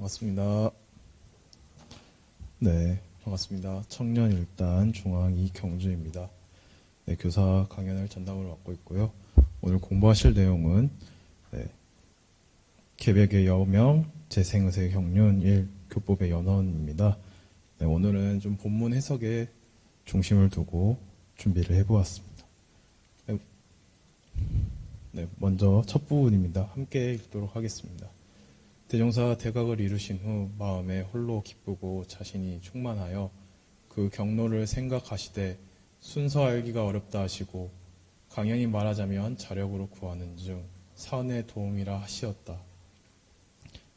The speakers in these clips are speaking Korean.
반갑습니다. 네, 반갑습니다. 청년일단 중앙 이경주입니다. 네, 교사 강연을 전담으로 맡고 있고요. 오늘 공부하실 내용은 계백의 여명, 재생의의 형륜 1, 교법의 연원입니다. 네, 오늘은 좀 본문 해석에 중심을 두고 준비를 해보았습니다. 네, 먼저 첫 부분입니다. 함께 읽도록 하겠습니다. 대종사 대각을 이루신 후 마음에 홀로 기쁘고 자신이 충만하여 그 경로를 생각하시되 순서 알기가 어렵다 하시고 강연히 말하자면 자력으로 구하는 중 사은의 도움이라 하시었다.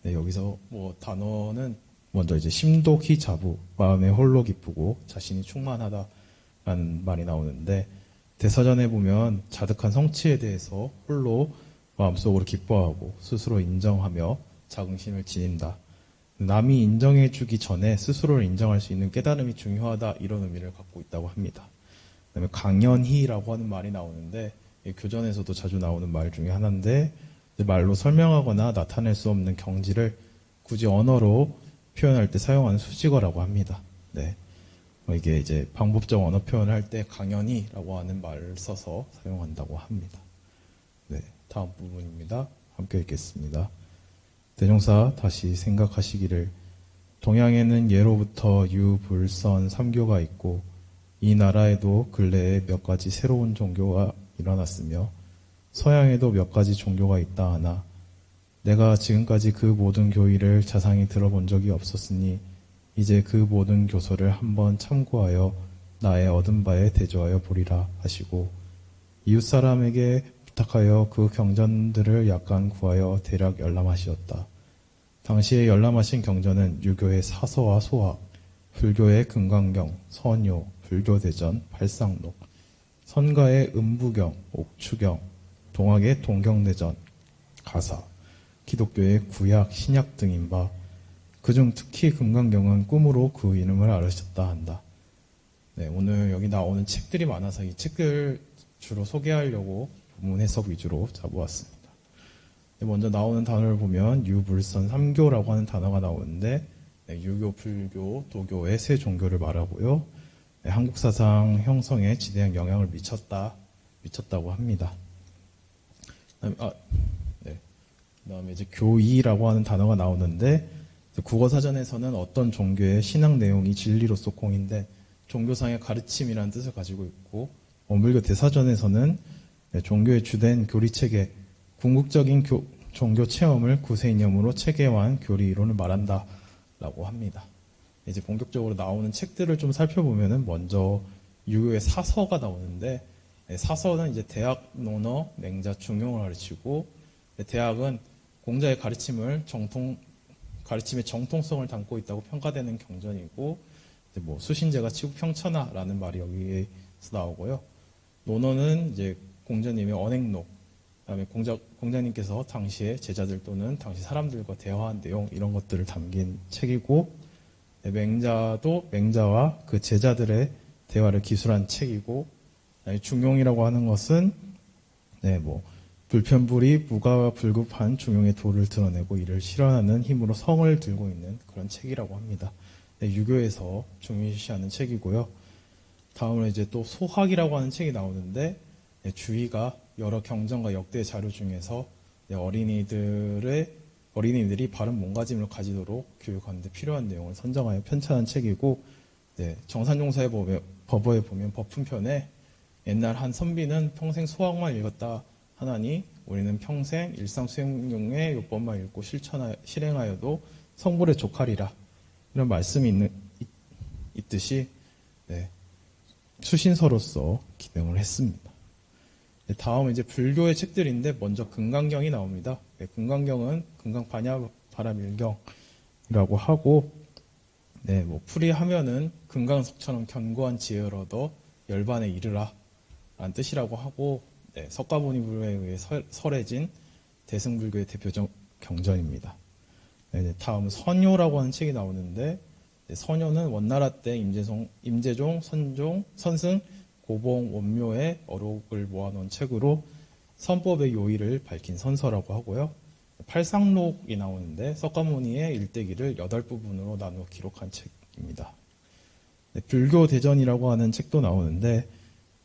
네, 여기서 단어는 먼저 이제 심독히 자부, 마음에 홀로 기쁘고 자신이 충만하다라는 말이 나오는데 대사전에 보면 자득한 성취에 대해서 홀로 마음속으로 기뻐하고 스스로 인정하며 자긍심을 지닌다. 남이 인정해주기 전에 스스로를 인정할 수 있는 깨달음이 중요하다, 이런 의미를 갖고 있다고 합니다. 그다음에 강연히라고 하는 말이 나오는데 교전에서도 자주 나오는 말 중에 하나인데 말로 설명하거나 나타낼 수 없는 경지를 굳이 언어로 표현할 때 사용하는 수식어라고 합니다. 네. 이게 이제 방법적 언어 표현을 할 때 강연히라고 하는 말을 써서 사용한다고 합니다. 네. 다음 부분입니다. 함께 읽겠습니다. 대종사 다시 생각하시기를 동양에는 예로부터 유불선 3교가 있고 이 나라에도 근래에 몇 가지 새로운 종교가 일어났으며 서양에도 몇 가지 종교가 있다 하나 내가 지금까지 그 모든 교의를 자상히 들어본 적이 없었으니 이제 그 모든 교서를 한번 참고하여 나의 얻은 바에 대조하여 보리라 하시고 이웃사람에게 부탁하여 그 경전들을 약간 구하여 대략 열람하시었다. 당시에 열람하신 경전은 유교의 사서와 소학, 불교의 금강경, 선요, 불교대전, 발상록, 선가의 음부경, 옥추경, 동학의 동경대전, 가사, 기독교의 구약, 신약 등인 바 그중 특히 금강경은 꿈으로 그 이름을 알으셨다 한다. 네, 오늘 여기 나오는 책들이 많아서 이 책들 주로 소개하려고 본문 해석 위주로 잡아왔습니다. 먼저 나오는 단어를 보면 유불선 3교라고 하는 단어가 나오는데 유교, 불교, 도교의 세 종교를 말하고요. 한국 사상 형성에 지대한 영향을 미쳤다고 합니다. 그다음에 이제 교의라고 하는 단어가 나오는데 국어사전에서는 어떤 종교의 신앙 내용이 진리로서 공인된 종교상의 가르침이라는 뜻을 가지고 있고 원불교 대사전에서는 종교의 주된 교리체계, 궁극적인 종교 체험을 구세이념으로 체계화한 교리 이론을 말한다라고 합니다. 이제 본격적으로 나오는 책들을 좀 살펴보면은 먼저 유교의 사서가 나오는데 사서는 이제 대학, 논어, 맹자, 중용을 가르치고 대학은 공자의 가르침의 정통성을 담고 있다고 평가되는 경전이고 수신제가 치국평천하라는 말이 여기에서 나오고요. 논어는 이제 공자님의 언행록, 그다음에 공자님께서 당시에 제자들 또는 당시 사람들과 대화한 내용 이런 것들을 담긴 책이고 맹자도 맹자와 그 제자들의 대화를 기술한 책이고 중용이라고 하는 것은 불편불이 무가와 불급한 중용의 도를 드러내고 이를 실현하는 힘으로 성을 들고 있는 그런 책이라고 합니다. 유교에서 중요시하는 책이고요. 다음으로 이제 또 소학이라고 하는 책이 나오는데 주의가 여러 경전과 역대 자료 중에서 어린이들이 바른 몸가짐을 가지도록 교육하는 데 필요한 내용을 선정하여 편찬한 책이고 정산종사의 법어에 보면 법훈편에 옛날 한 선비는 평생 소학만 읽었다 하나니 우리는 평생 일상 수행용의 요법만 읽고 실행하여도 성불에 족하리라, 이런 말씀이 있듯이 수신서로서 기능을 했습니다. 다음은 이제 불교의 책들인데 먼저 금강경이 나옵니다. 금강경은 금강반야바라밀경이라고 하고 풀이하면은 금강석처럼 견고한 지혜를 얻어 열반에 이르라 라는 뜻이라고 하고 석가모니불에 의해 설해진 대승불교의 대표적 경전입니다. 다음 선요라고 하는 책이 나오는데 선요는 원나라 때 임재종, 선승, 고봉, 원묘의 어록을 모아놓은 책으로 선법의 요의를 밝힌 선서라고 하고요. 팔상록이 나오는데 석가모니의 일대기를 8부분으로 나누어 기록한 책입니다. 네, 불교 대전이라고 하는 책도 나오는데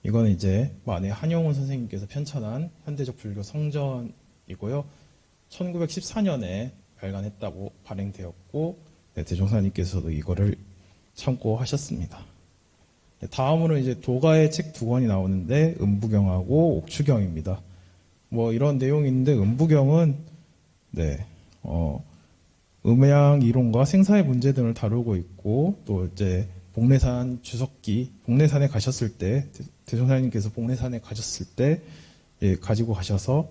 이거는 이제 만해 한용운 선생님께서 편찬한 현대적 불교 성전이고요. 1914년에 발간했다고 발행되었고 네, 대종사님께서도 이거를 참고하셨습니다. 네, 다음으로 이제 도가의 책 2권이 나오는데 음부경하고 옥추경입니다. 뭐 이런 내용인데 음부경은 네, 음양 이론과 생사의 문제 등을 다루고 있고 또 이제 복례산 주석기 복례산에 가셨을 때 대종사님께서 복례산에 가셨을 때 예, 가지고 가셔서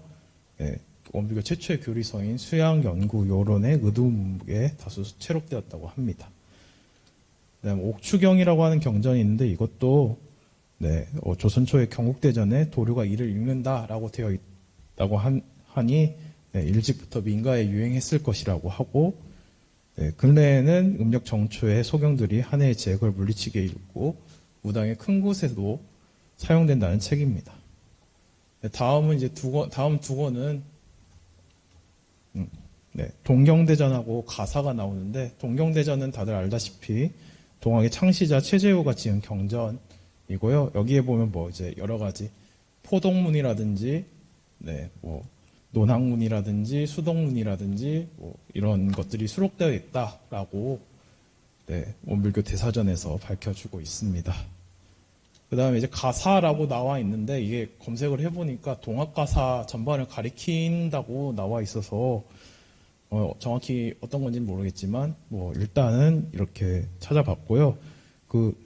예, 원불교 최초의 교리서인 수양 연구 요론의 의도문에 다수 채록되었다고 합니다. 그다음 옥추경이라고 하는 경전이 있는데 이것도 네, 조선 초의 경국대전에 도류가 이를 읽는다라고 되어 있다고 하니 네, 일찍부터 민가에 유행했을 것이라고 하고 네, 근래에는 음력 정초에 소경들이 한 해의 재해를 물리치게 읽고 무당의 큰 곳에도 사용된다는 책입니다. 네, 다음은 이제 다음 두 권은 네, 동경대전하고 가사가 나오는데 동경대전은 다들 알다시피 동학의 창시자 최재우가 지은 경전이고요. 여기에 보면 뭐 이제 여러 가지 포동문이라든지 네, 뭐 논학문이라든지 수동문이라든지 뭐 이런 것들이 수록되어 있다라고 네, 원불교 대사전에서 밝혀주고 있습니다. 그 다음에 이제 가사라고 나와 있는데 이게 검색을 해보니까 동학가사 전반을 가리킨다고 나와 있어서 정확히 어떤 건지는 모르겠지만 뭐 일단은 이렇게 찾아봤고요. 그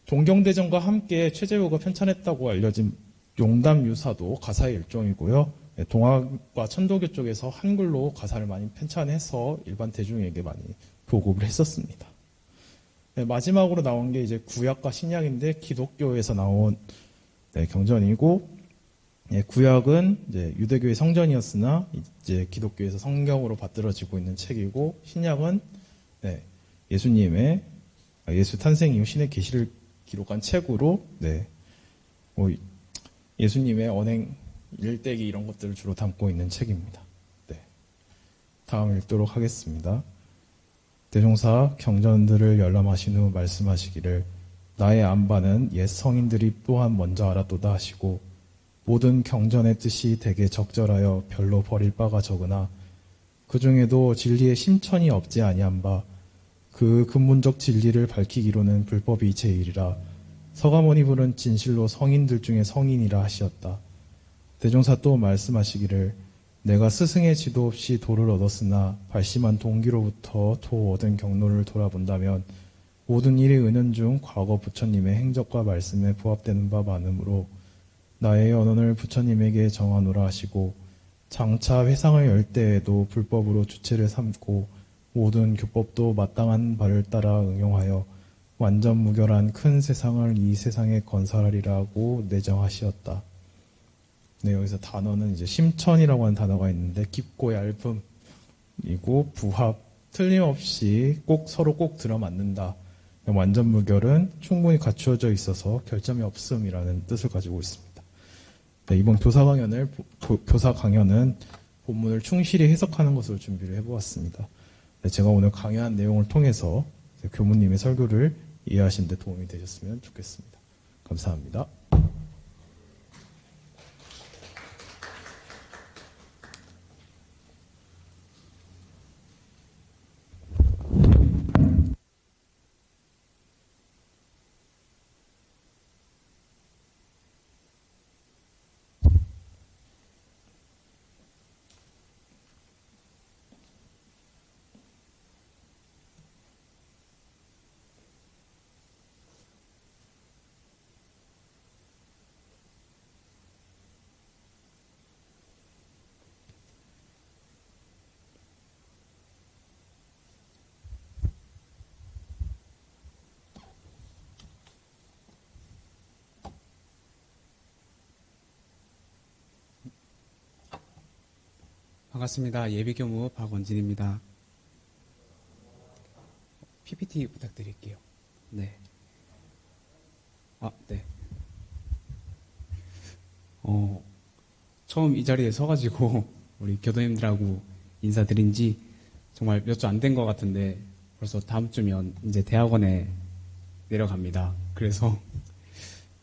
동경대전과 함께 최재우가 편찬했다고 알려진 용담유사도 가사의 일종이고요. 네, 동학과 천도교 쪽에서 한글로 가사를 많이 편찬해서 일반 대중에게 많이 보급을 했었습니다. 네, 마지막으로 나온 게 이제 구약과 신약인데 기독교에서 나온 네, 경전이고 네, 구약은 이제 유대교의 성전이었으나 이제 기독교에서 성경으로 받들어지고 있는 책이고 신약은 네, 예수님의 예수 탄생 이후 신의 계시를 기록한 책으로 네, 뭐 예수님의 언행 일대기 이런 것들을 주로 담고 있는 책입니다. 네, 다음 읽도록 하겠습니다. 대종사 경전들을 열람하신 후 말씀하시기를 나의 안반은 옛 성인들이 또한 먼저 알았도다 하시고 모든 경전의 뜻이 되게 적절하여 별로 버릴 바가 적으나 그 중에도 진리의 심천이 없지 아니한 바 그 근본적 진리를 밝히기로는 불법이 제일이라 서가모니 부른 진실로 성인들 중에 성인이라 하시었다. 대종사 또 말씀하시기를 내가 스승의 지도 없이 도를 얻었으나 발심한 동기로부터 도 얻은 경로를 돌아본다면 모든 일이 은연중 과거 부처님의 행적과 말씀에 부합되는 바 많으므로 나의 언언을 부처님에게 정하노라 하시고 장차 회상을 열 때에도 불법으로 주체를 삼고 모든 교법도 마땅한 바를 따라 응용하여 완전 무결한 큰 세상을 이 세상에 건설하리라고 내정하시었다. 네, 여기서 단어는 이제 심천이라고 하는 단어가 있는데 깊고 얇음이고 부합, 틀림없이 꼭 서로 꼭 들어맞는다. 완전 무결은 충분히 갖추어져 있어서 결점이 없음이라는 뜻을 가지고 있습니다. 네, 이번 교사 강연은 본문을 충실히 해석하는 것으로 준비를 해보았습니다. 네, 제가 오늘 강의한 내용을 통해서 교무님의 설교를 이해하시는 데 도움이 되셨으면 좋겠습니다. 감사합니다. 반갑습니다. 예비교무 박원진입니다. PPT 부탁드릴게요. 네. 네. 처음 이 자리에 서가지고 우리 교도님들하고 인사드린 지 정말 몇 주 안 된 것 같은데 벌써 다음 주면 이제 대학원에 내려갑니다. 그래서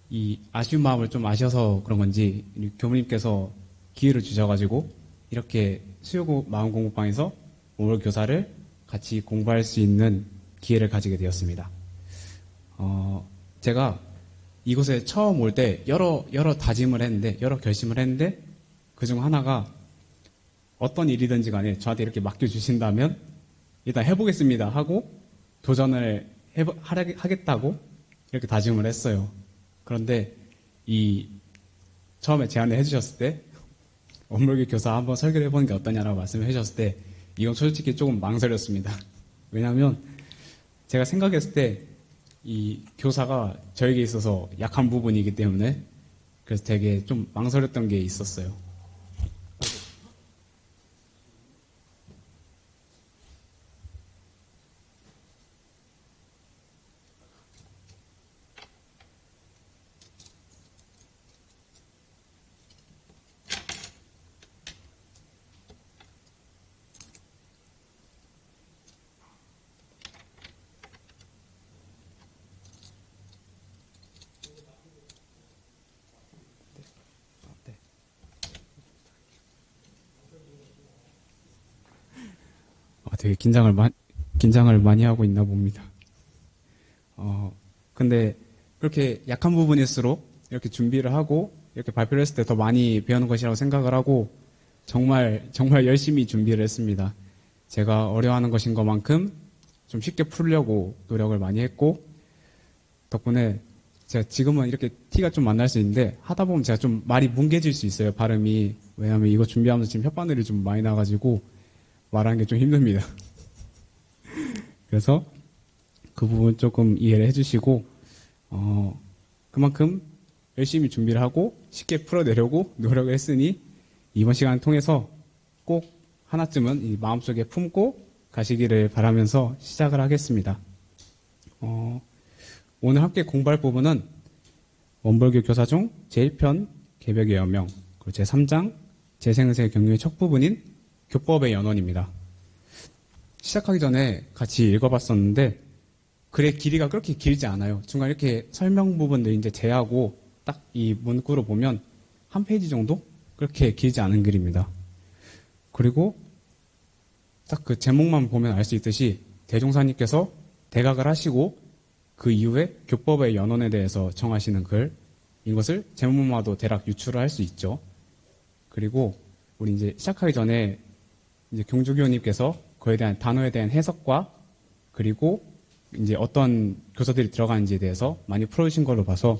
이 아쉬운 마음을 좀 아셔서 그런 건지 교무님께서 기회를 주셔가지고 이렇게 수요 마음공부방에서 오늘 교사를 같이 공부할 수 있는 기회를 가지게 되었습니다. 제가 이곳에 처음 올 때 여러 다짐을 했는데, 여러 결심을 했는데, 그중 하나가 어떤 일이든지 간에 저한테 이렇게 맡겨주신다면 일단 해보겠습니다 하고 도전을 하겠다고 이렇게 다짐을 했어요. 그런데 처음에 제안을 해주셨을 때 원불교 교사 한번 설계를 해보는 게 어떠냐라고 말씀을 해주셨을 때 이건 솔직히 조금 망설였습니다. 왜냐하면 제가 생각했을 때 이 교사가 저에게 있어서 약한 부분이기 때문에 그래서 되게 좀 망설였던 게 있었어요. 되게 긴장을 많이 하고 있나 봅니다. 근데 그렇게 약한 부분일수록 이렇게 준비를 하고 이렇게 발표를 했을 때 더 많이 배우는 것이라고 생각을 하고 정말 열심히 준비를 했습니다. 제가 어려워하는 것인 것만큼 좀 쉽게 풀려고 노력을 많이 했고 덕분에 제가 지금은 이렇게 티가 좀 안 날 수 있는데 하다 보면 제가 좀 말이 뭉개질 수 있어요. 발음이. 왜냐하면 이거 준비하면서 지금 혓바늘이 좀 많이 나가지고 말하는 게 좀 힘듭니다. 그래서 그 부분 조금 이해를 해주시고 그만큼 열심히 준비를 하고 쉽게 풀어내려고 노력을 했으니 이번 시간을 통해서 꼭 하나쯤은 이 마음속에 품고 가시기를 바라면서 시작을 하겠습니다. 오늘 함께 공부할 부분은 원불교 교사 중 제1편 개벽의 여명, 그리고 제3장 재생세 경륜의 첫 부분인 교법의 연원입니다. 시작하기 전에 같이 읽어봤었는데 글의 길이가 그렇게 길지 않아요. 중간 이렇게 설명 부분들 이제 제하고 딱 이 문구로 보면 한 페이지 정도? 그렇게 길지 않은 글입니다. 그리고 딱 그 제목만 보면 알 수 있듯이 대종사님께서 대각을 하시고 그 이후에 교법의 연원에 대해서 정하시는 글인 것을 제목만도 대략 유추를 할 수 있죠. 그리고 우리 이제 시작하기 전에 이제 경주교님께서 그에 대한 단어에 대한 해석과 그리고 이제 어떤 교사들이 들어가는지에 대해서 많이 풀어주신 걸로 봐서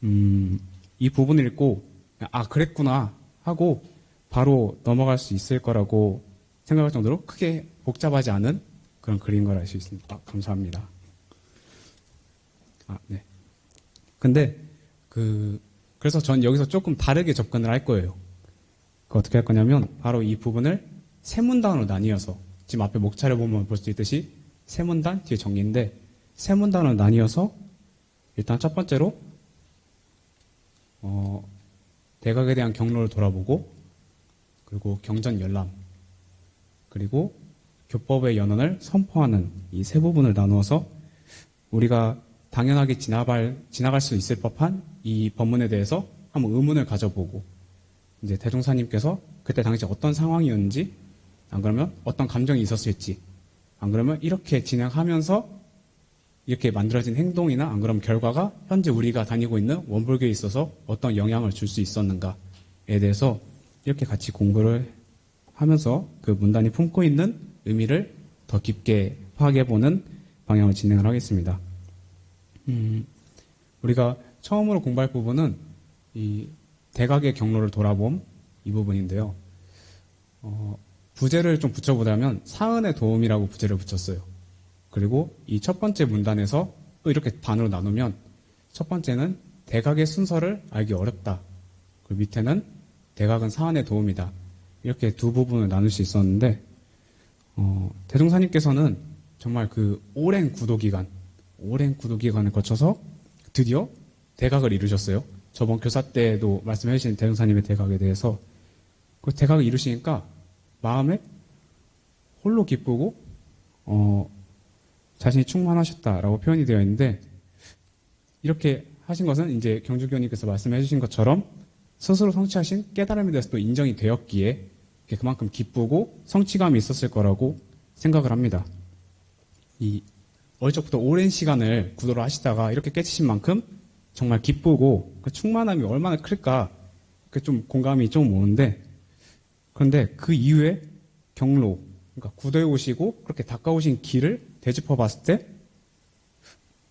이 부분을 읽고 아 그랬구나 하고 바로 넘어갈 수 있을 거라고 생각할 정도로 크게 복잡하지 않은 그런 글인 걸 알 수 있습니다. 감사합니다. 네. 근데 그래서 전 여기서 조금 다르게 접근을 할 거예요. 어떻게 할 거냐면 바로 이 부분을 세 문단으로 나뉘어서 지금 앞에 목차를 보면 볼 수 있듯이 세 문단 뒤에 정리인데 세 문단으로 나뉘어서 일단 첫 번째로 대각에 대한 경로를 돌아보고 그리고 경전 열람 그리고 교법의 연원을 선포하는 이 세 부분을 나누어서 우리가 당연하게 지나갈 수 있을 법한 이 법문에 대해서 한번 의문을 가져보고 이제 대종사님께서 그때 당시 어떤 상황이었는지 안 그러면 어떤 감정이 있었을지 안 그러면 이렇게 진행하면서 이렇게 만들어진 행동이나 안 그러면 결과가 현재 우리가 다니고 있는 원불교에 있어서 어떤 영향을 줄 수 있었는가에 대해서 이렇게 같이 공부를 하면서 그 문단이 품고 있는 의미를 더 깊게 파악해보는 방향을 진행을 하겠습니다. 우리가 처음으로 공부할 부분은 이 대각의 경로를 돌아봄 이 부분인데요. 부제를 좀 붙여보자면 사은의 도움이라고 부제를 붙였어요. 그리고 이 첫 번째 문단에서 또 이렇게 반으로 나누면 첫 번째는 대각의 순서를 알기 어렵다. 그리고 밑에는 대각은 사은의 도움이다. 이렇게 두 부분을 나눌 수 있었는데 대종사님께서는 정말 그 오랜 구도기간을 거쳐서 드디어 대각을 이루셨어요. 저번 교사 때도 말씀해 주신 대종사님의 대각에 대해서 그 대각을 이루시니까 마음에 홀로 기쁘고 자신이 충만하셨다라고 표현이 되어 있는데 이렇게 하신 것은 이제 경주교님께서 말씀해 주신 것처럼 스스로 성취하신 깨달음에 대해서도 인정이 되었기에 그만큼 기쁘고 성취감이 있었을 거라고 생각을 합니다. 이 어릴 적부터 오랜 시간을 구도를 하시다가 이렇게 깨치신 만큼 정말 기쁘고 그 충만함이 얼마나 클까 좀 공감이 좀 오는데 그런데 그 이후에 경로 그러니까 구도에 오시고 그렇게 닦아오신 길을 되짚어 봤을 때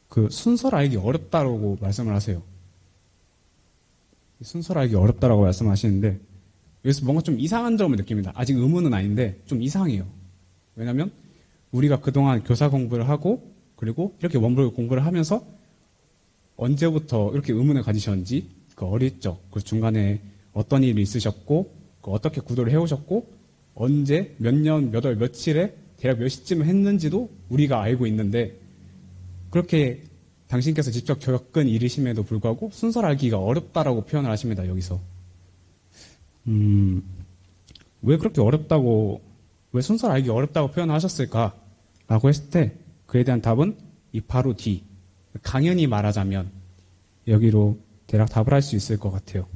그 순서를 알기 어렵다라고 말씀을 하세요. 순서를 알기 어렵다라고 말씀하시는데 여기서 뭔가 좀 이상한 점을 느낍니다. 아직 의문은 아닌데 좀 이상해요. 왜냐하면 우리가 그동안 교사 공부를 하고 그리고 이렇게 원불교 공부를 하면서 언제부터 이렇게 의문을 가지셨는지 그 어릴 적, 그 중간에 어떤 일이 있으셨고 그 어떻게 구도를 해오셨고 언제 몇 년, 몇 월, 며칠에 대략 몇 시쯤 했는지도 우리가 알고 있는데 그렇게 당신께서 직접 겪은 일이심에도 불구하고 순서를 알기가 어렵다라고 표현을 하십니다. 여기서 왜 그렇게 어렵다고 왜 순서를 알기 어렵다고 표현하셨을까라고 했을 때 그에 대한 답은 이 바로 뒤 강연히 말하자면 여기로 대략 답을 할 수 있을 것 같아요.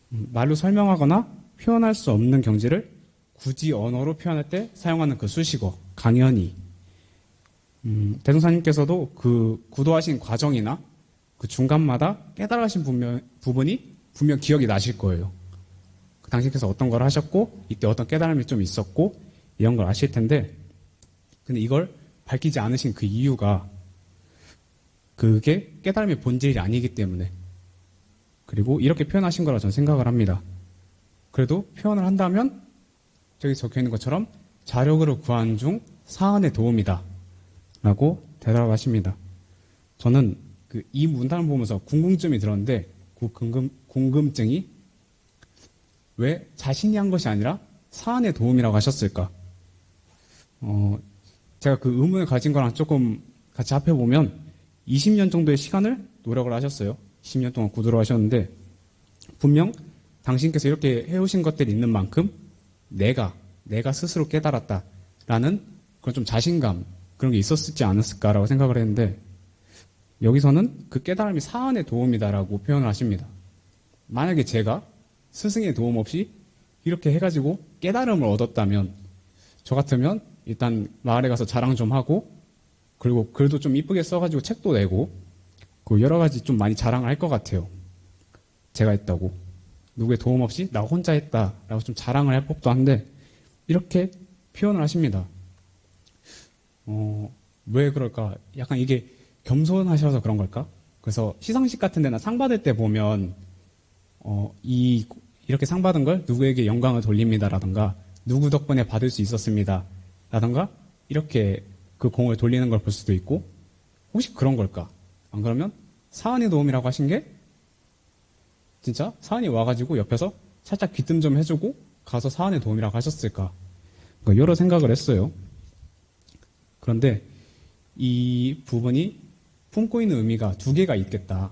말로 설명하거나 표현할 수 없는 경지를 굳이 언어로 표현할 때 사용하는 그 수식어 강연히 대종사님께서도 그 구도하신 과정이나 그 중간마다 깨달으신 부분이 분명 기억이 나실 거예요. 당신께서 어떤 걸 하셨고 이때 어떤 깨달음이 좀 있었고 이런 걸 아실 텐데 근데 이걸 밝히지 않으신 그 이유가 그게 깨달음의 본질이 아니기 때문에 그리고 이렇게 표현하신 거라 저는 생각을 합니다. 그래도 표현을 한다면 저기 적혀있는 것처럼 자력으로 구한 중 사안의 도움이다 라고 대답하십니다. 저는 이 문단을 보면서 궁금증이 들었는데 그 궁금증이 왜 자신이 한 것이 아니라 사안의 도움이라고 하셨을까? 제가 그 의문을 가진 거랑 조금 같이 합해보면 20년 정도의 시간을 노력을 하셨어요. 10년 동안 구도를 하셨는데 분명 당신께서 이렇게 해오신 것들이 있는 만큼 내가 스스로 깨달았다라는 그런 좀 자신감 그런 게 있었지 않았을까라고 생각을 했는데 여기서는 그 깨달음이 사안의 도움이다라고 표현을 하십니다. 만약에 제가 스승의 도움 없이 이렇게 해가지고 깨달음을 얻었다면 저 같으면 일단 마을에 가서 자랑 좀 하고 그리고 글도 좀 이쁘게 써가지고 책도 내고 그 여러 가지 좀 많이 자랑을 할 것 같아요. 제가 했다고. 누구의 도움 없이 나 혼자 했다라고 좀 자랑을 할 법도 한데 이렇게 표현을 하십니다. 왜 그럴까? 약간 이게 겸손하셔서 그런 걸까? 그래서 시상식 같은 데나 상 받을 때 보면 이렇게 상 받은 걸 누구에게 영광을 돌립니다라든가 누구 덕분에 받을 수 있었습니다 라든가 이렇게 그 공을 돌리는 걸 볼 수도 있고 혹시 그런 걸까? 안 그러면 사안의 도움이라고 하신 게 진짜 사안이 와가지고 옆에서 살짝 귀뜸 좀 해주고 가서 사안의 도움이라고 하셨을까? 그러니까 여러 생각을 했어요. 그런데 이 부분이 품고 있는 의미가 두 개가 있겠다.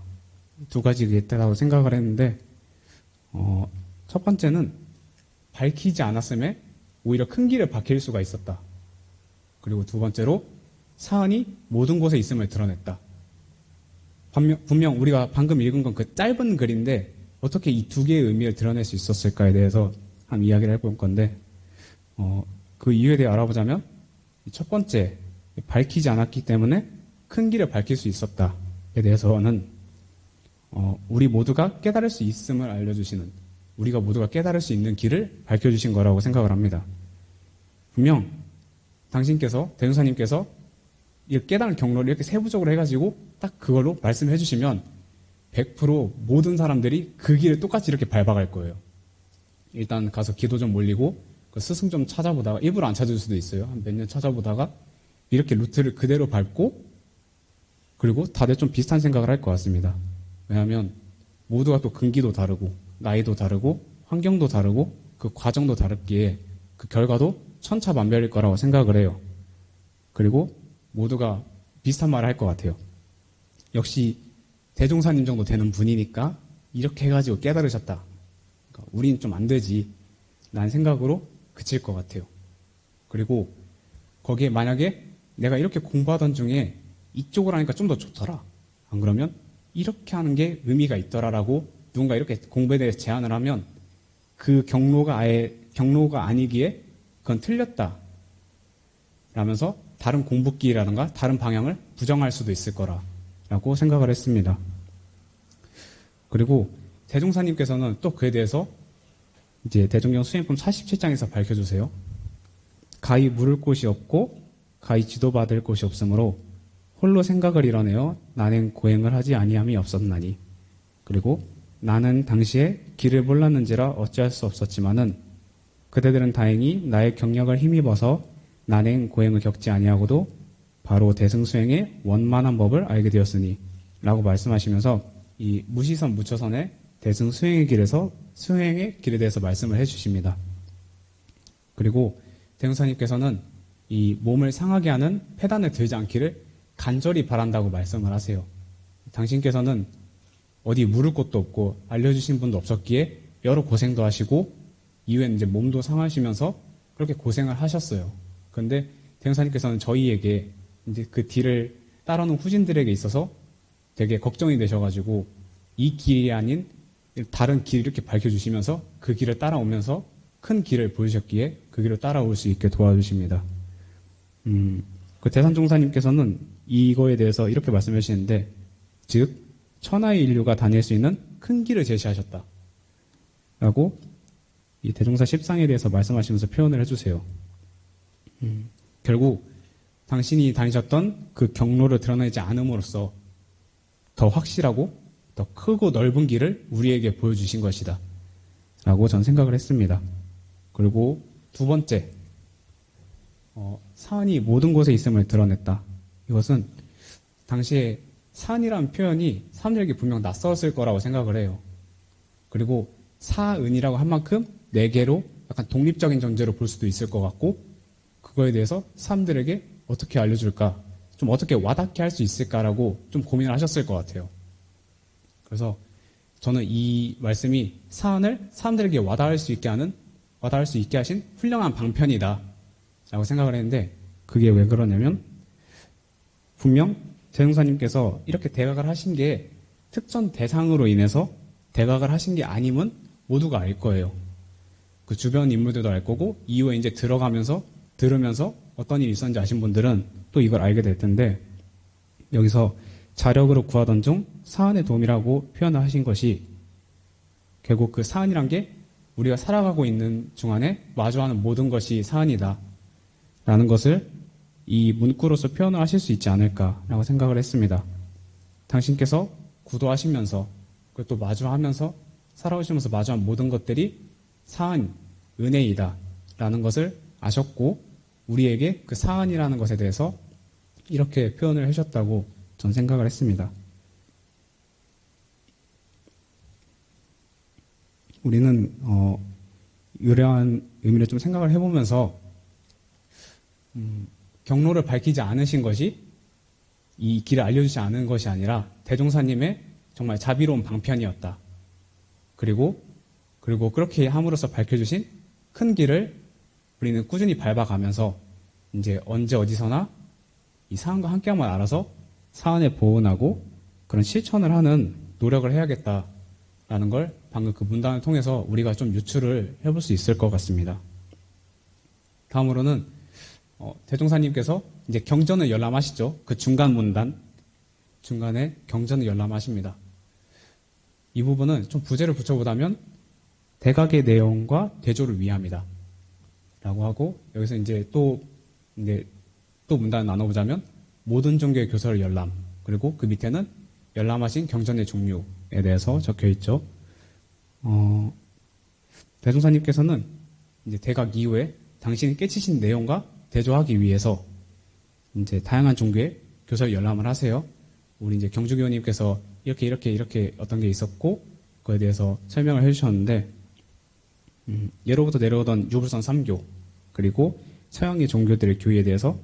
두 가지가 있다고 생각을 했는데 첫 번째는 밝히지 않았음에 오히려 큰 길을 밝힐 수가 있었다. 그리고 두 번째로 사안이 모든 곳에 있음을 드러냈다. 분명 우리가 방금 읽은 건 그 짧은 글인데 어떻게 이 두 개의 의미를 드러낼 수 있었을까에 대해서 한 이야기를 해볼 건데 그 이유에 대해 알아보자면 첫 번째 밝히지 않았기 때문에 큰 길을 밝힐 수 있었다에 대해서는 우리 모두가 깨달을 수 있음을 알려주시는 우리가 모두가 깨달을 수 있는 길을 밝혀주신 거라고 생각을 합니다. 분명 당신께서 대종사님께서 이 깨달은 경로를 이렇게 세부적으로 해가지고 딱 그걸로 말씀해 주시면 100% 모든 사람들이 그 길을 똑같이 이렇게 밟아갈 거예요. 일단 가서 기도 좀 올리고 그 스승 좀 찾아보다가 일부러 안 찾을 수도 있어요. 한 몇 년 찾아보다가 이렇게 루트를 그대로 밟고 그리고 다들 좀 비슷한 생각을 할 것 같습니다. 왜냐하면 모두가 또 근기도 다르고 나이도 다르고 환경도 다르고 그 과정도 다르기에 그 결과도 천차만별일 거라고 생각을 해요. 그리고 모두가 비슷한 말을 할 것 같아요. 역시 대종사님 정도 되는 분이니까 이렇게 해가지고 깨달으셨다. 그러니까 우린 좀 안 되지 라는 생각으로 그칠 것 같아요. 그리고 거기에 만약에 내가 이렇게 공부하던 중에 이쪽으로 하니까 좀 더 좋더라. 안 그러면 이렇게 하는 게 의미가 있더라라고 누군가 이렇게 공부에 대해서 제안을 하면 그 경로가 아예 경로가 아니기에 그건 틀렸다. 라면서 다른 공부기라든가 다른 방향을 부정할 수도 있을 거라고 생각을 했습니다. 그리고 대종사님께서는 또 그에 대해서 이제 대종경 수행품 47장에서 밝혀주세요. 가히 물을 곳이 없고 가히 지도받을 곳이 없으므로 홀로 생각을 이뤄내어 나는 고행을 하지 아니함이 없었나니. 그리고 나는 당시에 길을 몰랐는지라 어찌할 수 없었지만은 그대들은 다행히 나의 경력을 힘입어서 나는 고행을 겪지 아니하고도 바로 대승수행의 원만한 법을 알게 되었으니 라고 말씀하시면서 이 무시선 무처선의 대승수행의 길에서 수행의 길에 대해서 말씀을 해주십니다. 그리고 대승사님께서는 이 몸을 상하게 하는 폐단을 들지 않기를 간절히 바란다고 말씀을 하세요. 당신께서는 어디 물을 곳도 없고 알려주신 분도 없었기에 여러 고생도 하시고 이후에는 이제 몸도 상하시면서 그렇게 고생을 하셨어요. 그런데 대승사님께서는 저희에게 이제 그 뒤를 따라오는 후진들에게 있어서 되게 걱정이 되셔가지고 이 길이 아닌 다른 길 이렇게 밝혀주시면서 그 길을 따라오면서 큰 길을 보여주셨기에 그 길을 따라올 수 있게 도와주십니다. 그 대산종사님께서는 이거에 대해서 이렇게 말씀해 주시는데, 즉 천하의 인류가 다닐 수 있는 큰 길을 제시하셨다 라고 이 대종사 10상에 대해서 말씀하시면서 표현을 해주세요. 결국 당신이 다니셨던 그 경로를 드러내지 않음으로써 더 확실하고 더 크고 넓은 길을 우리에게 보여주신 것이다 라고 전 생각을 했습니다. 그리고 두 번째, 사안이 모든 곳에 있음을 드러냈다. 이것은 당시에 사안이라는 표현이 사람들에게 분명 낯설었을 거라고 생각을 해요. 그리고 사은이라고 한 만큼 네 개로 약간 독립적인 존재로 볼 수도 있을 것 같고, 그거에 대해서 사람들에게 어떻게 알려줄까, 좀 어떻게 와닿게 할 수 있을까라고 좀 고민을 하셨을 것 같아요. 그래서 저는 이 말씀이 사안을 사람들에게 와닿을 수 있게 하신 훌륭한 방편이다 라고 생각을 했는데, 그게 왜 그러냐면 분명 대흥사님께서 이렇게 대각을 하신 게 특정 대상으로 인해서 대각을 하신 게 아님은 모두가 알 거예요. 그 주변 인물들도 알 거고, 이후에 이제 들으면서 어떤 일이 있었는지 아신 분들은 또 이걸 알게 될 텐데, 여기서 자력으로 구하던 중 사안의 도움이라고 표현을 하신 것이 결국 그 사안이란 게 우리가 살아가고 있는 중간에 마주하는 모든 것이 사안이다 라는 것을 이 문구로서 표현을 하실 수 있지 않을까라고 생각을 했습니다. 당신께서 구도하시면서 그리고 또 마주하면서 살아오시면서 마주한 모든 것들이 사안, 은혜이다 라는 것을 아셨고, 우리에게 그 사안이라는 것에 대해서 이렇게 표현을 해주셨다고 전 생각을 했습니다. 우리는 이러한 의미를 좀 생각을 해보면서 경로를 밝히지 않으신 것이, 이 길을 알려주지 않은 것이 아니라 대종사님의 정말 자비로운 방편이었다. 그리고 그렇게 함으로써 밝혀주신 큰 길을 우리는 꾸준히 밟아가면서 이제 언제 어디서나 이 사안과 함께함을 알아서 사안에 보온하고 그런 실천을 하는 노력을 해야겠다라는 걸 방금 그 문단을 통해서 우리가 좀 유추를 해볼 수 있을 것 같습니다. 다음으로는 대종사님께서 이제 경전을 열람하시죠. 그 중간 문단, 중간에 경전을 열람하십니다. 이 부분은 좀 부제를 붙여보자면 대각의 내용과 대조를 위함이다 라고 하고, 여기서 이제 또 문단을 나눠보자면 모든 종교의 교서를 열람, 그리고 그 밑에는 열람하신 경전의 종류에 대해서 적혀 있죠. 대종사님께서는 이제 대각 이후에 당신이 깨치신 내용과 대조하기 위해서 이제 다양한 종교의 교서를 열람을 하세요. 우리 이제 경주교님께서 이렇게 어떤 게 있었고, 그거에 대해서 설명을 해주셨는데, 예로부터 내려오던 유불선 3교, 그리고 서양의 종교들의 교리에 대해서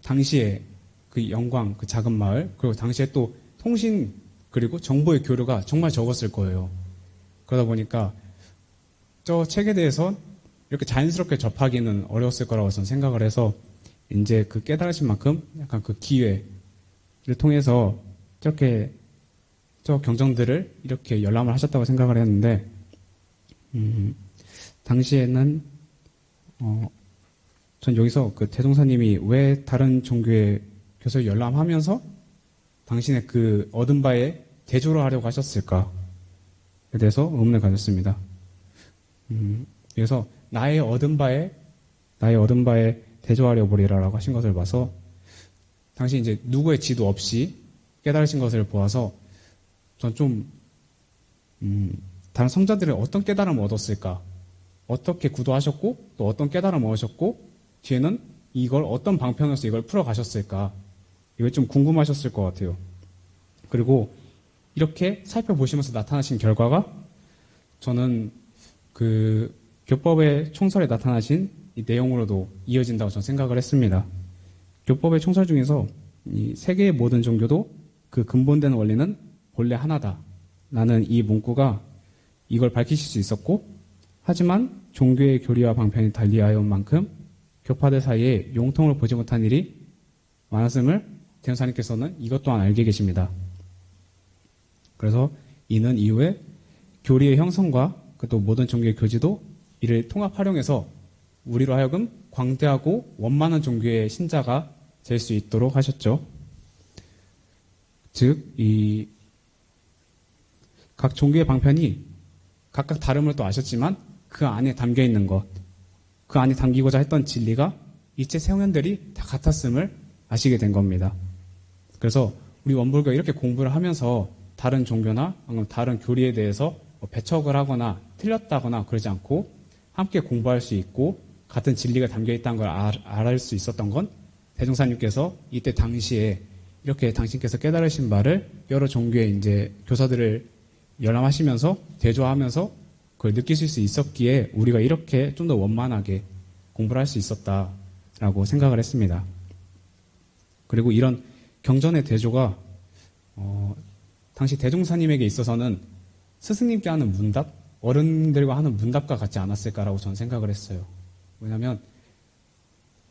당시에 그 영광, 그 작은 마을, 그리고 당시에 또 통신 그리고 정보의 교류가 정말 적었을 거예요. 그러다 보니까 저 책에 대해서 이렇게 자연스럽게 접하기는 어려웠을 거라고 저는 생각을 해서 이제 그 깨달으신 만큼 약간 그 기회를 통해서 저렇게 저 경전들을 이렇게 열람을 하셨다고 생각을 했는데 당시에는 전 여기서 그 대종사님이 왜 다른 종교의 교서를 열람하면서 당신의 그 얻은 바에 대조를 하려고 하셨을까에 대해서 의문을 가졌습니다. 그래서 나의 얻은 바에 대조하려 보리라라고 하신 것을 봐서 당시 이제 누구의 지도 없이 깨달으신 것을 보아서 전 좀 다른 성자들은 어떤 깨달음을 얻었을까? 어떻게 구도하셨고 또 어떤 깨달음을 얻으셨고 뒤에는 이걸 어떤 방편으로서 이걸 풀어가셨을까? 이게 좀 궁금하셨을 것 같아요. 그리고 이렇게 살펴보시면서 나타나신 결과가 저는 그 교법의 총설에 나타나신 이 내용으로도 이어진다고 저는 생각을 했습니다. 교법의 총설 중에서 이 세계의 모든 종교도 그 근본되는 원리는 본래 하나다. 라는 이 문구가 이걸 밝히실 수 있었고 하지만 종교의 교리와 방편이 달리하여 온 만큼 교파들 사이에 용통을 보지 못한 일이 많았음을 대현사님께서는 이것 또한 알게 계십니다. 그래서 이는 이후에 교리의 형성과 또 모든 종교의 교지도 이를 통합 활용해서 우리로 하여금 광대하고 원만한 종교의 신자가 될 수 있도록 하셨죠. 즉, 이 각 종교의 방편이 각각 다름을 또 아셨지만 그 안에 담겨 있는 것, 그 안에 담기고자 했던 진리가 이체 세원들이 다 같았음을 아시게 된 겁니다. 그래서 우리 원불교가 이렇게 공부를 하면서 다른 종교나 다른 교리에 대해서 배척을 하거나 틀렸다거나 그러지 않고 함께 공부할 수 있고 같은 진리가 담겨 있다는 걸 알 수 있었던 건 대종사님께서 이때 당시에 이렇게 당신께서 깨달으신 바를 여러 종교의 이제 교사들을 열람하시면서 대조하면서 그걸 느끼실 수 있었기에 우리가 이렇게 좀 더 원만하게 공부를 할 수 있었다라고 생각을 했습니다. 그리고 이런 경전의 대조가 당시 대종사님에게 있어서는 스승님께 하는 문답, 어른들과 하는 문답과 같지 않았을까라고 저는 생각을 했어요. 왜냐하면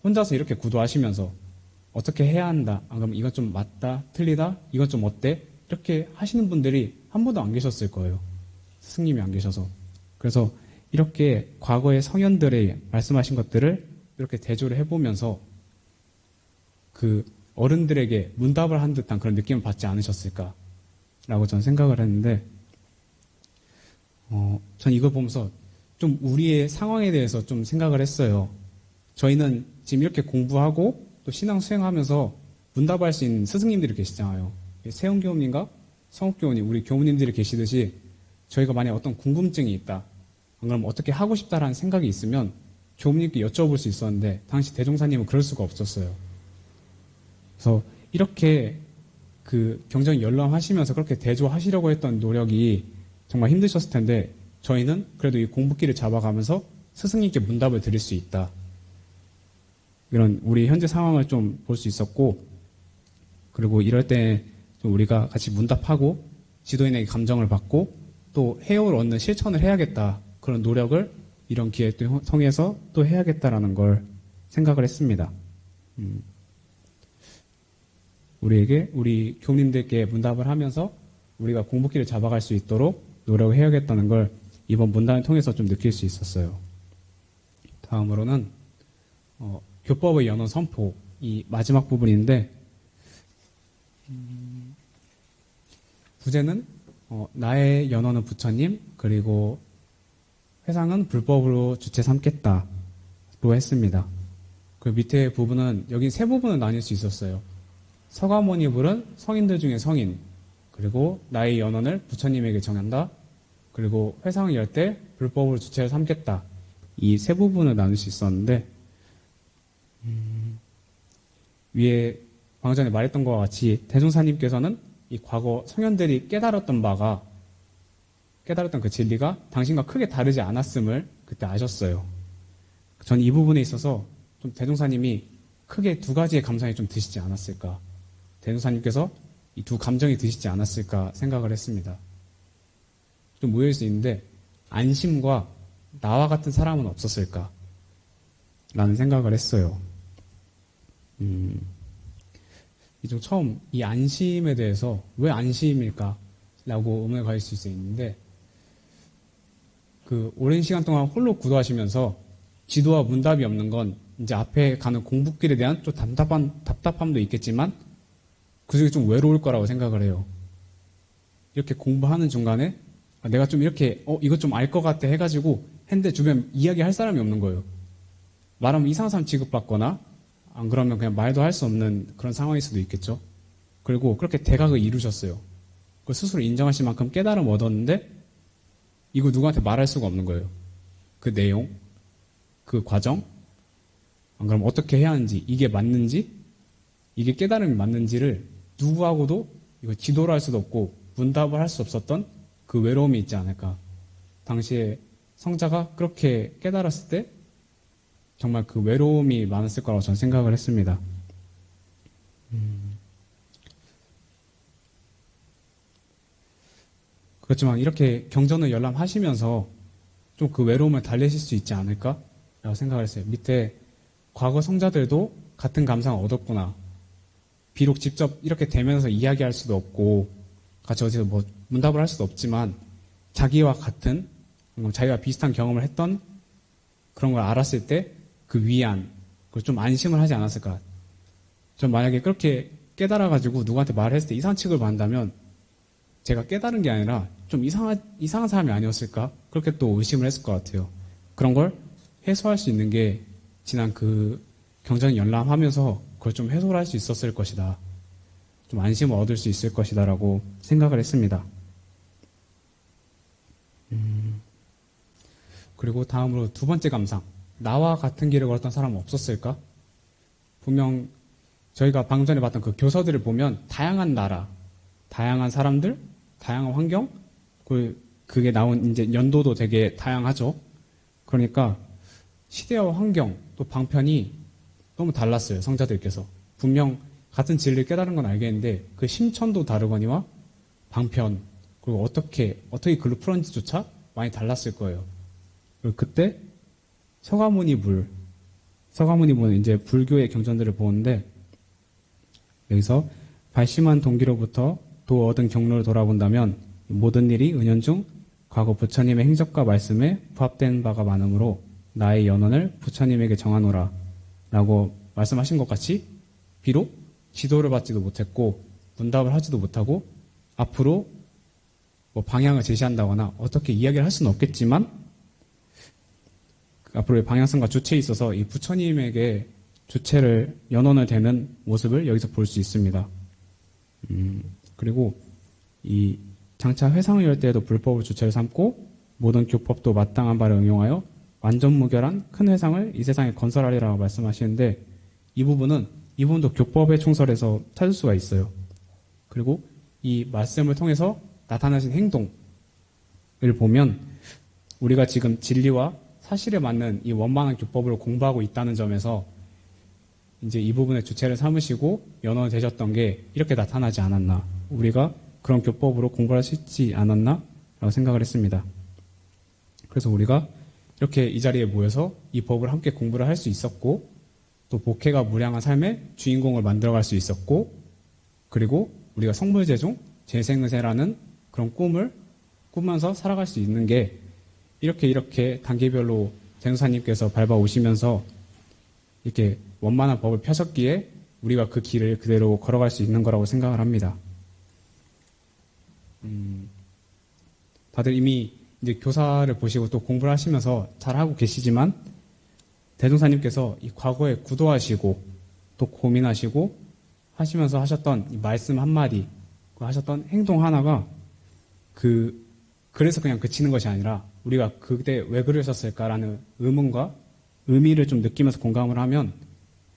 혼자서 이렇게 구도하시면서 어떻게 해야 한다, 그럼 이건 좀 맞다, 틀리다, 이건 좀 어때? 이렇게 하시는 분들이 한 분도 안 계셨을 거예요. 스승님이 안 계셔서. 그래서 이렇게 과거의 성현들의 말씀하신 것들을 이렇게 대조를 해보면서 그 어른들에게 문답을 한 듯한 그런 느낌을 받지 않으셨을까라고 저는 생각을 했는데 전 이걸 보면서 좀 우리의 상황에 대해서 좀 생각을 했어요. 저희는 지금 이렇게 공부하고 또 신앙 수행하면서 문답할 수 있는 스승님들이 계시잖아요. 세운교우님과 성욱교우님, 우리 교우님들이 계시듯이 저희가 만약에 어떤 궁금증이 있다. 그럼 어떻게 하고 싶다라는 생각이 있으면 교우님께 여쭤볼 수 있었는데 당시 대종사님은 그럴 수가 없었어요. 그래서 이렇게 그 경전 열람하시면서 그렇게 대조하시려고 했던 노력이 정말 힘드셨을 텐데 저희는 그래도 이 공부기를 잡아가면서 스승님께 문답을 드릴 수 있다. 이런 우리 현재 상황을 좀 볼 수 있었고 그리고 이럴 때 좀 우리가 같이 문답하고 지도인에게 감정을 받고 또 해오를 얻는 실천을 해야겠다. 그런 노력을 이런 기회를 통해서 또 해야겠다라는 걸 생각을 했습니다. 우리 교우님들께 문답을 하면서 우리가 공부기를 잡아갈 수 있도록 노력을 해야겠다는 걸 이번 문답을 통해서 좀 느낄 수 있었어요. 다음으로는 교법의 연원 선포 이 마지막 부분인데 부제는 나의 연원은 부처님 그리고 회상은 불법으로 주체 삼겠다로 했습니다. 그 밑에 부분은 여기 세 부분을 나뉠 수 있었어요. 서가모니 불은 성인들 중에 성인 그리고 나의 연원을 부처님에게 정한다. 그리고 회상을 열 때 불법으로 주체를 삼겠다. 이 세 부분을 나눌 수 있었는데 위에 방금 전에 말했던 것과 같이 대종사님께서는 이 과거 성현들이 깨달았던 그 진리가 당신과 크게 다르지 않았음을 그때 아셨어요. 전 이 부분에 있어서 좀 대종사님이 크게 두 가지의 감상이 좀 드시지 않았을까. 대종사님께서 이 두 감정이 드시지 않았을까 생각을 했습니다. 좀 모여일 수 있는데 안심과 나와 같은 사람은 없었을까? 라는 생각을 했어요. 이중 처음 이 안심에 대해서 왜 안심일까? 라고 의문을 가질 수 있는데, 그 오랜 시간 동안 홀로 구도하시면서 지도와 문답이 없는 건 이제 앞에 가는 공부길에 대한 좀 답답함도 있겠지만 그 중에 좀 외로울 거라고 생각을 해요. 이렇게 공부하는 중간에 내가 좀 이렇게 이것 좀 알 것 같아 해가지고 했는데 주변 이야기할 사람이 없는 거예요. 말하면 이상한 사람 취급받거나 안 그러면 그냥 말도 할 수 없는 그런 상황일 수도 있겠죠. 그리고 그렇게 대각을 이루셨어요. 그 스스로 인정하실 만큼 깨달음 얻었는데 이거 누구한테 말할 수가 없는 거예요. 그 내용, 그 과정, 안 그러면 어떻게 해야 하는지, 이게 맞는지, 이게 깨달음이 맞는지를 누구하고도 이거 지도를 할 수도 없고 문답을 할 수 없었던 그 외로움이 있지 않을까. 당시에 성자가 그렇게 깨달았을 때 정말 그 외로움이 많았을 거라고 저는 생각을 했습니다. 그렇지만 이렇게 경전을 열람하시면서 좀 그 외로움을 달래실 수 있지 않을까라고 생각을 했어요. 밑에 과거 성자들도 같은 감상을 얻었구나. 비록 직접 이렇게 되면서 이야기할 수도 없고 같이 어디서 뭐 문답을 할 수도 없지만 자기와 같은 자기와 비슷한 경험을 했던 그런 걸 알았을 때 그 위안, 그걸 좀 안심을 하지 않았을까. 전 만약에 그렇게 깨달아가지고 누구한테 말했을 때 이상한 취급을 받는다면 제가 깨달은 게 아니라 좀 이상한 사람이 아니었을까? 그렇게 또 의심을 했을 것 같아요. 그런 걸 해소할 수 있는 게 지난 그 경전 열람하면서 그걸 좀 해소를 할 수 있었을 것이다. 좀 안심을 얻을 수 있을 것이다 라고 생각을 했습니다. 그리고 다음으로 두 번째 감상. 나와 같은 길을 걸었던 사람은 없었을까? 분명 저희가 방금 전에 봤던 그 교서들을 보면 다양한 나라, 다양한 사람들, 다양한 환경, 그게 나온 이제 연도도 되게 다양하죠. 그러니까 시대와 환경, 또 방편이 너무 달랐어요. 성자들께서. 분명 같은 진리를 깨달은 건 알겠는데 그 심천도 다르거니와 방편, 그리고 어떻게 글로 풀었는지조차 많이 달랐을 거예요. 그리고 그때 서가모니불은 이제 불교의 경전들을 보는데 여기서 발심한 동기로부터 도 얻은 경로를 돌아본다면 모든 일이 은연중 과거 부처님의 행적과 말씀에 부합된 바가 많으므로 나의 연원을 부처님에게 정하노라 라고 말씀하신 것 같이 비록 지도를 받지도 못했고 문답을 하지도 못하고 앞으로 뭐 방향을 제시한다거나 어떻게 이야기를 할 수는 없겠지만 앞으로의 방향성과 주체에 있어서 이 부처님에게 주체를 연원을 되는 모습을 여기서 볼 수 있습니다. 그리고 이 장차 회상을 열 때에도 불법을 주체로 삼고 모든 교법도 마땅한 바를 응용하여 완전 무결한 큰 회상을 이 세상에 건설하리라고 말씀하시는데 이 부분도 교법의 총설에서 찾을 수가 있어요. 그리고 이 말씀을 통해서 나타나신 행동을 보면 우리가 지금 진리와 사실에 맞는 이 원만한 교법을 공부하고 있다는 점에서 이제 이 부분의 주체를 삼으시고 연원을 되셨던 게 이렇게 나타나지 않았나. 우리가 그런 교법으로 공부할 수 있지 않았나? 라고 생각을 했습니다. 그래서 우리가 이렇게 이 자리에 모여서 이 법을 함께 공부를 할 수 있었고 또 복회가 무량한 삶의 주인공을 만들어갈 수 있었고 그리고 우리가 성불제중 재생의세라는 그런 꿈을 꾸면서 살아갈 수 있는 게 이렇게 단계별로 대승사님께서 밟아오시면서 이렇게 원만한 법을 펴셨기에 우리가 그 길을 그대로 걸어갈 수 있는 거라고 생각을 합니다. 다들 이미 이제 교사를 보시고 또 공부를 하시면서 잘하고 계시지만 대종사님께서 이 과거에 구도하시고 또 고민하시고 하시면서 하셨던 이 말씀 한마디, 하셨던 행동 하나가 그래서 그냥 그치는 것이 아니라 우리가 그때 왜 그러셨을까라는 의문과 의미를 좀 느끼면서 공감을 하면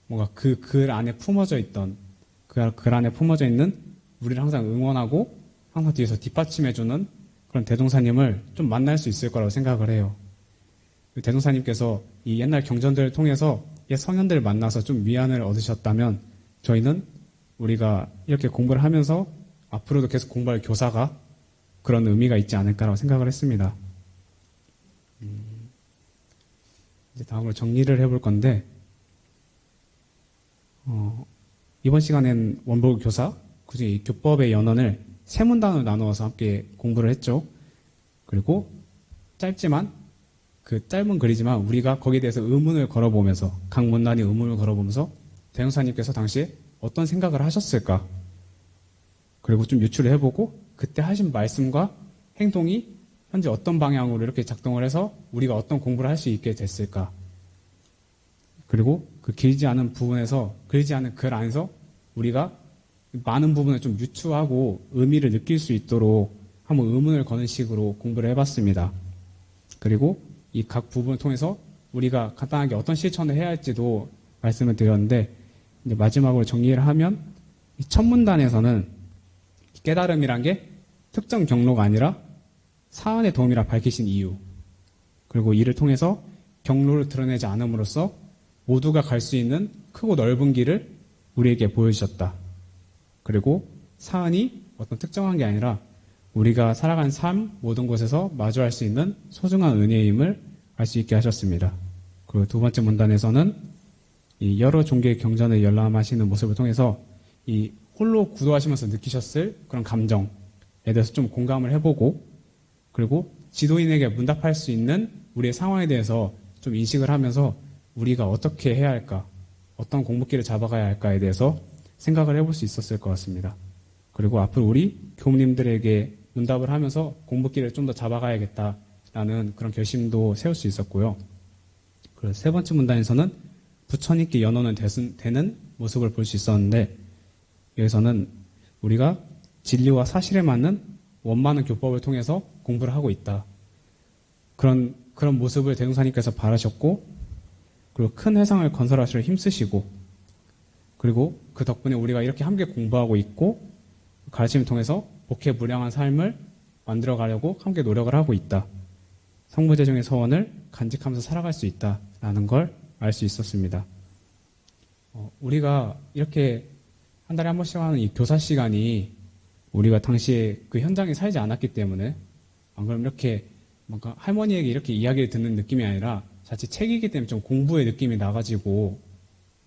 뭔가 그 글 안에 품어져 있던 글 안에 품어져 있는 우리를 항상 응원하고 항상 뒤에서 뒷받침해주는 그런 대종사님을 좀 만날 수 있을 거라고 생각을 해요. 대종사님께서 이 옛날 경전들을 통해서 옛 성현들을 만나서 좀 위안을 얻으셨다면 저희는 우리가 이렇게 공부를 하면서 앞으로도 계속 공부할 교사가 그런 의미가 있지 않을까라고 생각을 했습니다. 이제 다음으로 정리를 해볼 건데, 이번 시간엔 원본 교사, 그중에 이 교법의 연원을 세 문단으로 나누어서 함께 공부를 했죠. 그리고 짧지만, 그 짧은 글이지만 우리가 거기에 대해서 의문을 걸어보면서, 각 문단이 의문을 걸어보면서 대형사님께서 당시에 어떤 생각을 하셨을까? 그리고 좀 유추를 해보고 그때 하신 말씀과 행동이 현재 어떤 방향으로 이렇게 작동을 해서 우리가 어떤 공부를 할 수 있게 됐을까? 그리고 그 길지 않은 부분에서, 길지 않은 글 안에서 우리가 많은 부분을 좀 유추하고 의미를 느낄 수 있도록 한번 의문을 거는 식으로 공부를 해봤습니다. 그리고 이 각 부분을 통해서 우리가 간단하게 어떤 실천을 해야 할지도 말씀을 드렸는데, 이제 마지막으로 정리를 하면 이 첫 문단에서는 깨달음이란 게 특정 경로가 아니라 사안의 도움이라 밝히신 이유, 그리고 이를 통해서 경로를 드러내지 않음으로써 모두가 갈 수 있는 크고 넓은 길을 우리에게 보여주셨다. 그리고 사안이 어떤 특정한 게 아니라 우리가 살아가는 삶 모든 곳에서 마주할 수 있는 소중한 은혜임을 알 수 있게 하셨습니다. 그리고 두 번째 문단에서는 이 여러 종교의 경전을 열람하시는 모습을 통해서 이 홀로 구도하시면서 느끼셨을 그런 감정에 대해서 좀 공감을 해보고, 그리고 지도인에게 문답할 수 있는 우리의 상황에 대해서 좀 인식을 하면서 우리가 어떻게 해야 할까, 어떤 공부길을 잡아가야 할까에 대해서 생각을 해볼 수 있었을 것 같습니다. 그리고 앞으로 우리 교우님들에게 문답을 하면서 공부길을 좀 더 잡아가야겠다라는 그런 결심도 세울 수 있었고요. 그래서 세 번째 문단에서는 부처님께 연원은 되는 모습을 볼 수 있었는데, 여기서는 우리가 진리와 사실에 맞는 원만한 교법을 통해서 공부를 하고 있다. 그런 모습을 대종사님께서 바라셨고, 그리고 큰 해상을 건설하시려 힘쓰시고, 그리고 그 덕분에 우리가 이렇게 함께 공부하고 있고, 가르침을 통해서 복해무량한 삶을 만들어가려고 함께 노력을 하고 있다. 성부제정의 서원을 간직하면서 살아갈 수 있다라는 걸 알 수 있었습니다. 우리가 이렇게 한 달에 한 번씩 하는 이 교사 시간이 우리가 당시에 그 현장에 살지 않았기 때문에, 안 그러면 이렇게 뭔가 할머니에게 이렇게 이야기를 듣는 느낌이 아니라 자칫 책이기 때문에 좀 공부의 느낌이 나가지고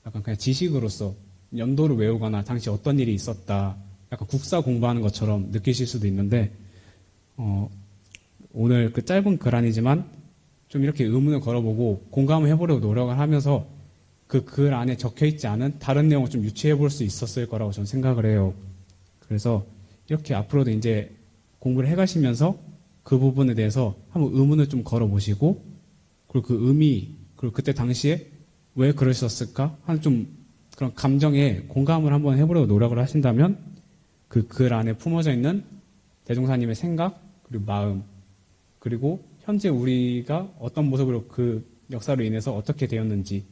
약간 그냥 지식으로서 연도를 외우거나 당시 어떤 일이 있었다, 약간 국사 공부하는 것처럼 느끼실 수도 있는데, 오늘 그 짧은 글 아니지만 좀 이렇게 의문을 걸어보고 공감을 해보려고 노력을 하면서 그 글 안에 적혀있지 않은 다른 내용을 좀 유추해 볼 수 있었을 거라고 저는 생각을 해요. 그래서 이렇게 앞으로도 이제 공부를 해가시면서 그 부분에 대해서 한번 의문을 좀 걸어보시고, 그리고 그 의미, 그리고 그때 당시에 왜 그러셨을까 하는 좀 그런 감정에 공감을 한번 해보려고 노력을 하신다면, 그 글 안에 품어져 있는 대종사님의 생각, 그리고 마음, 그리고 현재 우리가 어떤 모습으로 그 역사로 인해서 어떻게 되었는지에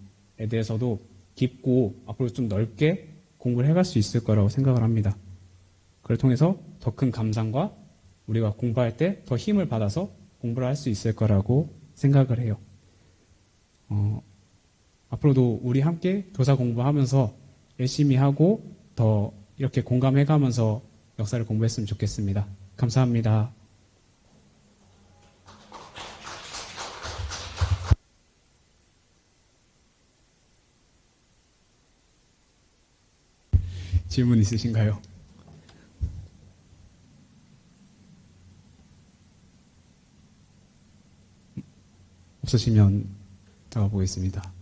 대해서도 깊고 앞으로 좀 넓게 공부를 해갈 수 있을 거라고 생각을 합니다. 그걸 통해서 더 큰 감상과 우리가 공부할 때 더 힘을 받아서 공부를 할 수 있을 거라고 생각을 해요. 앞으로도 우리 함께 교사 공부하면서 열심히 하고 더 이렇게 공감해가면서 역사를 공부했으면 좋겠습니다. 감사합니다. 질문 있으신가요? 없으시면 나가보겠습니다.